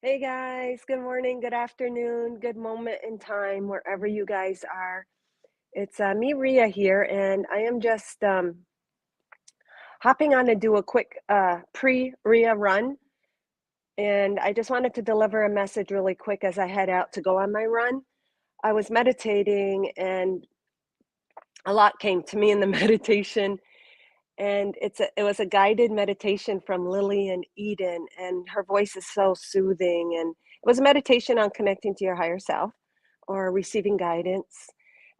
Hey guys, good morning, good afternoon, good moment in time, wherever you guys are. It's me, Ria, here, and I am just hopping on to do a quick pre Ria run. And I just wanted to deliver a message really quick as I head out to go on my run. I was meditating, and a lot came to me in the meditation. And it was a guided meditation from Lillian Eden, and her voice is so soothing. And it was a meditation on connecting to your higher self or receiving guidance.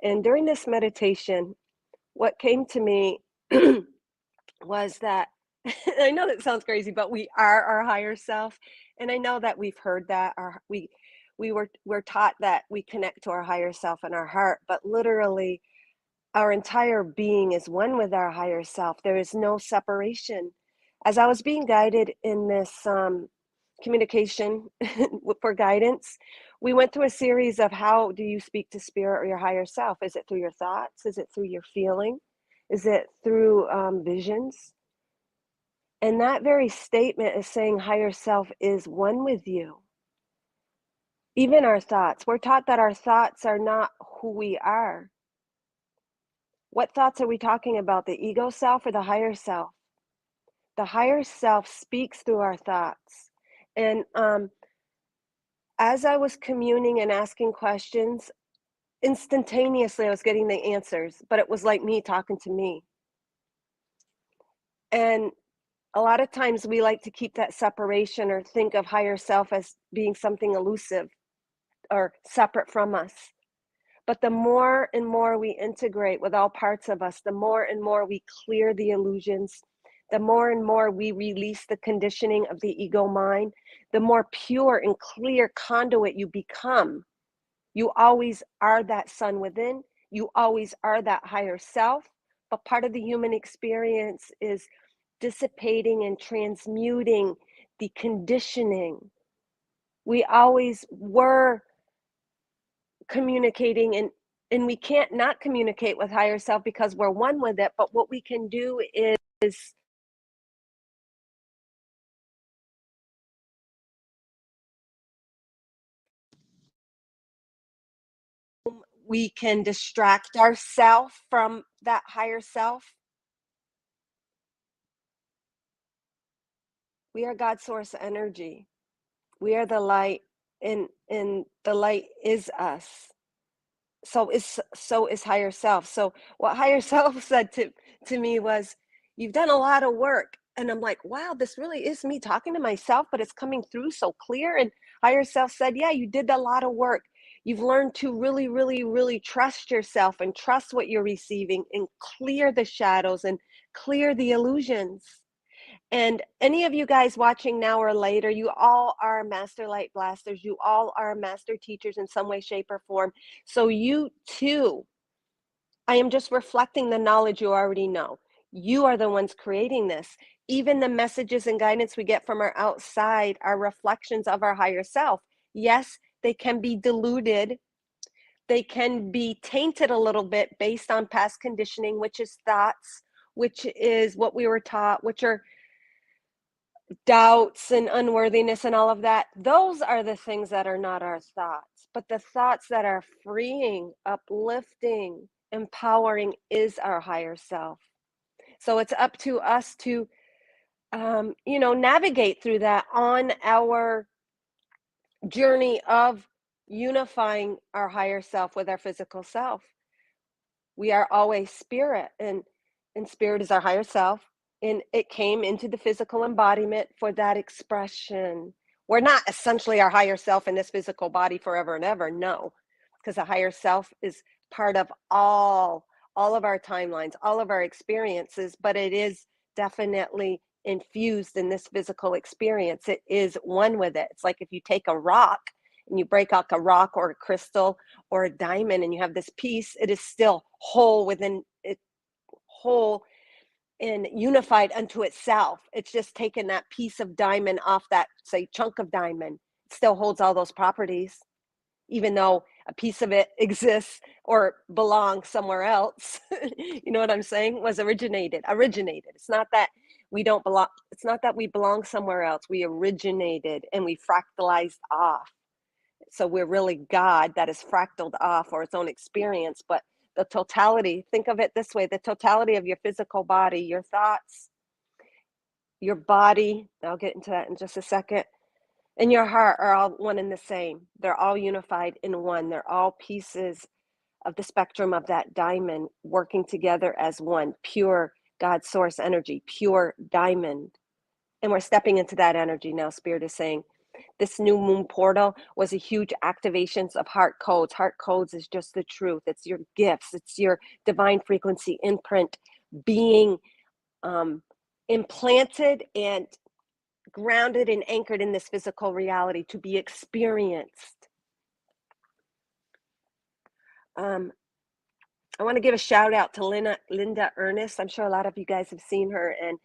And during this meditation, what came to me was that I know that sounds crazy, but we are our higher self. And I know that we've heard that we're taught that we connect to our higher self in our heart, but literally our entire being is one with our higher self. There is no separation. As I was being guided in this communication for guidance, we went through a series of how do you speak to spirit or your higher self? Is it through your thoughts? Is it through your feeling? Is it through visions? And that very statement is saying higher self is one with you. Even our thoughts. We're taught that our thoughts are not who we are. What thoughts are we talking about? The ego self or the higher self? The higher self speaks through our thoughts. And as I was communing and asking questions, instantaneously I was getting the answers, but it was like me talking to me. And a lot of times we like to keep that separation or think of higher self as being something elusive or separate from us. But the more and more we integrate with all parts of us, the more and more we clear the illusions, the more and more we release the conditioning of the ego mind, the more pure and clear conduit you become. You always are that sun within. You always are that higher self. But part of the human experience is dissipating and transmuting the conditioning. We always were communicating, and we can't not communicate with higher self because we're one with it. But what we can do is we can distract ourselves from that higher self. We are God's source energy. We are the light, and the light is us. So is higher self. So what higher self said to me was, "You've done a lot of work." And I'm like, "Wow, this really is me talking to myself, but it's coming through so clear." And higher self said, "Yeah, you did a lot of work. You've learned to really, really, really trust yourself and trust what you're receiving and clear the shadows and clear the illusions." And any of you guys watching now or later, you all are master light blasters. You all are master teachers in some way, shape, or form. So you too, I am just reflecting the knowledge you already know. You are the ones creating this. Even the messages and guidance we get from our outside are reflections of our higher self. Yes, they can be diluted. They can be tainted a little bit based on past conditioning, which is thoughts, which is what we were taught, which are doubts and unworthiness and all of that. Those are the things that are not our thoughts. But the thoughts that are freeing, uplifting, empowering is our higher self. So it's up to us to, navigate through that on our journey of unifying our higher self with our physical self. We are always spirit, and spirit is our higher self, and it came into the physical embodiment for that expression. We're not essentially our higher self in this physical body forever and ever, no, because the higher self is part of all of our timelines, all of our experiences, but it is definitely infused in this physical experience. It is one with it. It's like if you take a rock and you break out a rock or a crystal or a diamond and you have this piece, it is still whole within it, whole and unified unto itself. It's just taken that piece of diamond off that, say, chunk of diamond. It still holds all those properties, even though a piece of it exists or belongs somewhere else. You know what I'm saying? Was originated. It's not that We don't belong. It's not that we belong somewhere else. We originated and we fractalized off. So we're really God that is fractaled off or its own experience. But the totality, think of it this way, the totality of your physical body, your thoughts, your body, I'll get into that in just a second, and your heart are all one and the same. They're all unified in one. They're all pieces of the spectrum of that diamond working together as one, pure God source energy, pure diamond. And we're stepping into that energy now. Spirit is saying this new moon portal was a huge activations of heart codes. Heart codes is just the truth. It's your gifts. It's your divine frequency imprint being um, implanted and grounded and anchored in this physical reality to be experienced. I want to give a shout out to Linda Ernest. I'm sure a lot of you guys have seen her, and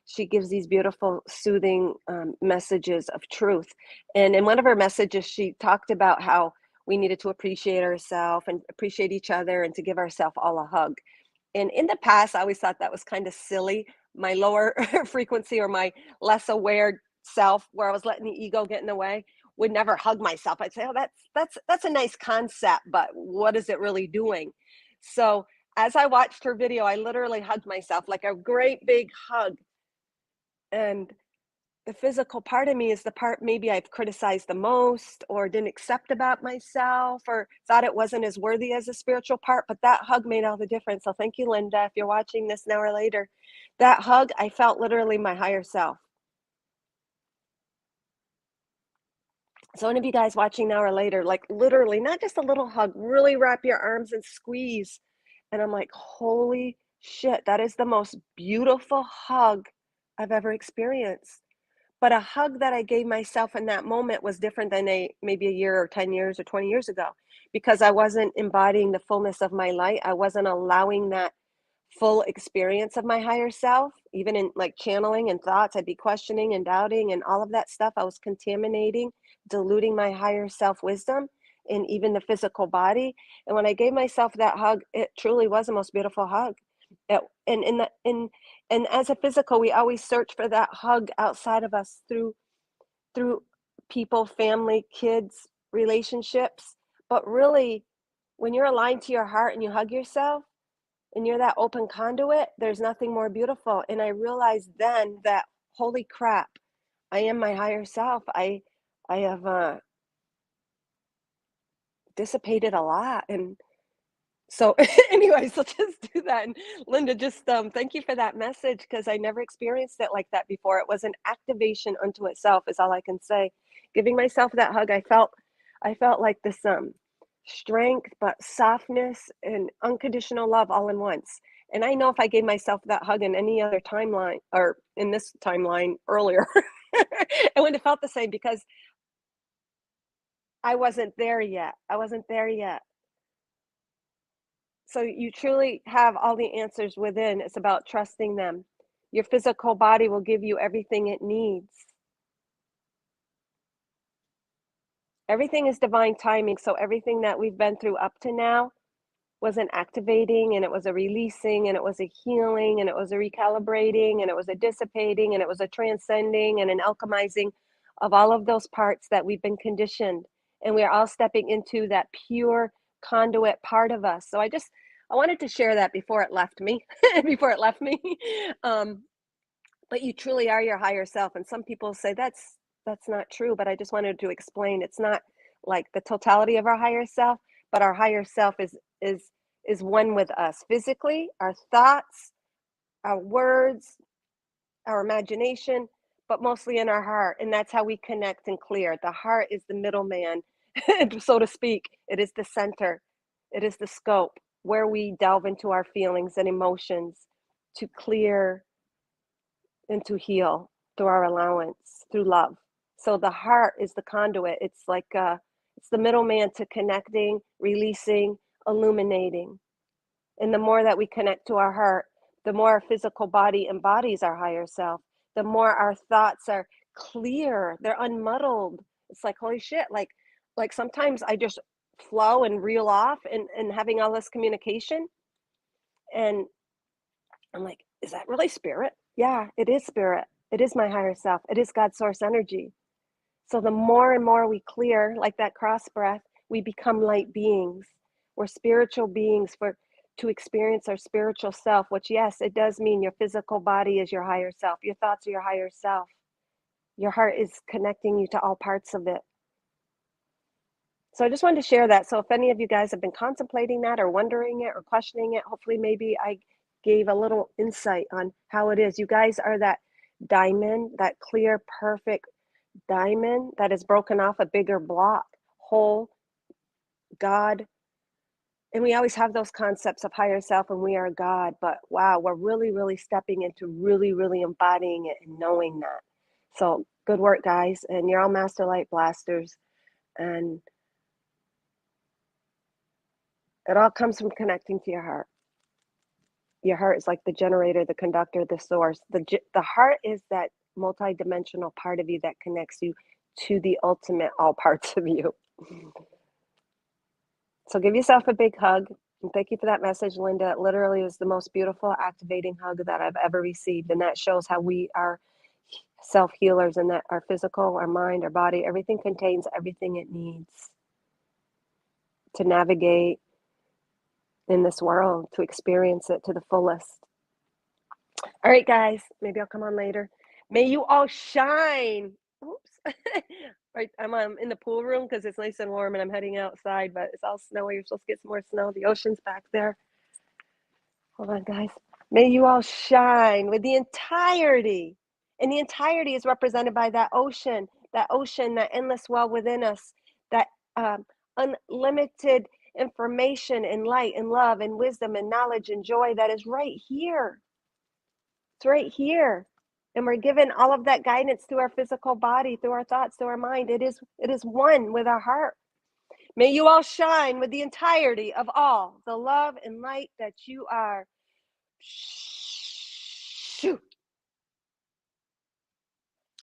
she gives these beautiful, soothing messages of truth. And in one of her messages, she talked about how we needed to appreciate ourselves and appreciate each other and to give ourselves all a hug. And in the past, I always thought that was kind of silly. My lower frequency or my less aware self, where I was letting the ego get in the way, would never hug myself. I'd say, "Oh, that's a nice concept, but what is it really doing?" So as I watched her video, I literally hugged myself like a great big hug. And the physical part of me is the part maybe I've criticized the most or didn't accept about myself or thought it wasn't as worthy as the spiritual part. But that hug made all the difference. So thank you, Linda. If you're watching this now or later, that hug, I felt literally my higher self. So any of you guys watching now or later, like literally, not just a little hug, really wrap your arms and squeeze. And I'm like, holy shit, that is the most beautiful hug I've ever experienced. But a hug that I gave myself in that moment was different than maybe a year or 10 years or 20 years ago because I wasn't embodying the fullness of my light. I wasn't allowing that full experience of my higher self. Even in like channeling and thoughts, I'd be questioning and doubting and all of that stuff. I was contaminating, diluting my higher self wisdom in even the physical body. And when I gave myself that hug, it truly was the most beautiful hug. And and as a physical, we always search for that hug outside of us through people, family, kids, relationships. But really, when you're aligned to your heart and you hug yourself and you're that open conduit, there's nothing more beautiful. And I realized then that holy crap, I am my higher self. I have dissipated a lot. And so anyways, let's just do that. And Linda, just thank you for that message because I never experienced it like that before. It was an activation unto itself, is all I can say. Giving myself that hug, I felt like this strength, but softness and unconditional love all in once. And I know if I gave myself that hug in any other timeline or in this timeline earlier, it wouldn't have felt the same because I wasn't there yet. I wasn't there yet. So you truly have all the answers within. It's about trusting them. Your physical body will give you everything it needs. Everything is divine timing. So everything that we've been through up to now was an activating and it was a releasing and it was a healing and it was a recalibrating and it was a dissipating and it was a transcending and an alchemizing of all of those parts that we've been conditioned. And we're all stepping into that pure conduit part of us. So I wanted to share that before it left me, before it left me. Um, but you truly are your higher self. And some people say that's not true, but I just wanted to explain it's not like the totality of our higher self, but our higher self is is one with us physically, our thoughts, our words, our imagination, but mostly in our heart. And that's how we connect and clear. The heart is the middleman, so to speak. It is the center, it is the scope where we delve into our feelings and emotions to clear and to heal through our allowance, through love. So the heart is the conduit. It's like it's the middleman to connecting, releasing, illuminating. And the more that we connect to our heart, the more our physical body embodies our higher self, the more our thoughts are clear, they're unmuddled. It's like, holy shit, like sometimes I just flow and reel off and having all this communication. And I'm like, is that really spirit? Yeah, it is spirit. It is my higher self. It is God's source energy. So the more and more we clear, like that cross breath, we become light beings. We're spiritual beings for to experience our spiritual self, which yes, it does mean your physical body is your higher self. Your thoughts are your higher self. Your heart is connecting you to all parts of it. So I just wanted to share that. So if any of you guys have been contemplating that or wondering it or questioning it, hopefully maybe I gave a little insight on how it is. You guys are that diamond, that clear, perfect diamond that is broken off a bigger block, whole, God. And we always have those concepts of higher self and we are God, but wow, we're really, really stepping into really, really embodying it and knowing that. So good work, guys. And you're all master light blasters. And it all comes from connecting to your heart. Your heart is like the generator, the conductor, the source. The heart is that multidimensional part of you that connects you to the ultimate all parts of you. So give yourself a big hug. And thank you for that message, Linda. It literally was the most beautiful, activating hug that I've ever received. And that shows how we are self healers and that our physical, our mind, our body, everything contains everything it needs to navigate in this world, to experience it to the fullest. All right, guys, maybe I'll come on later. May you all shine. Oops. Right, I'm in the pool room because it's nice and warm and I'm heading outside, but it's all snowy. You're supposed to get some more snow. The ocean's back there. Hold on, guys. May you all shine with the entirety. And the entirety is represented by that ocean, that endless well within us, that unlimited information and light and love and wisdom and knowledge and joy that is right here. It's right here. And we're given all of that guidance through our physical body, through our thoughts, through our mind. It is one with our heart. May you all shine with the entirety of all the love and light that you are. Shoo.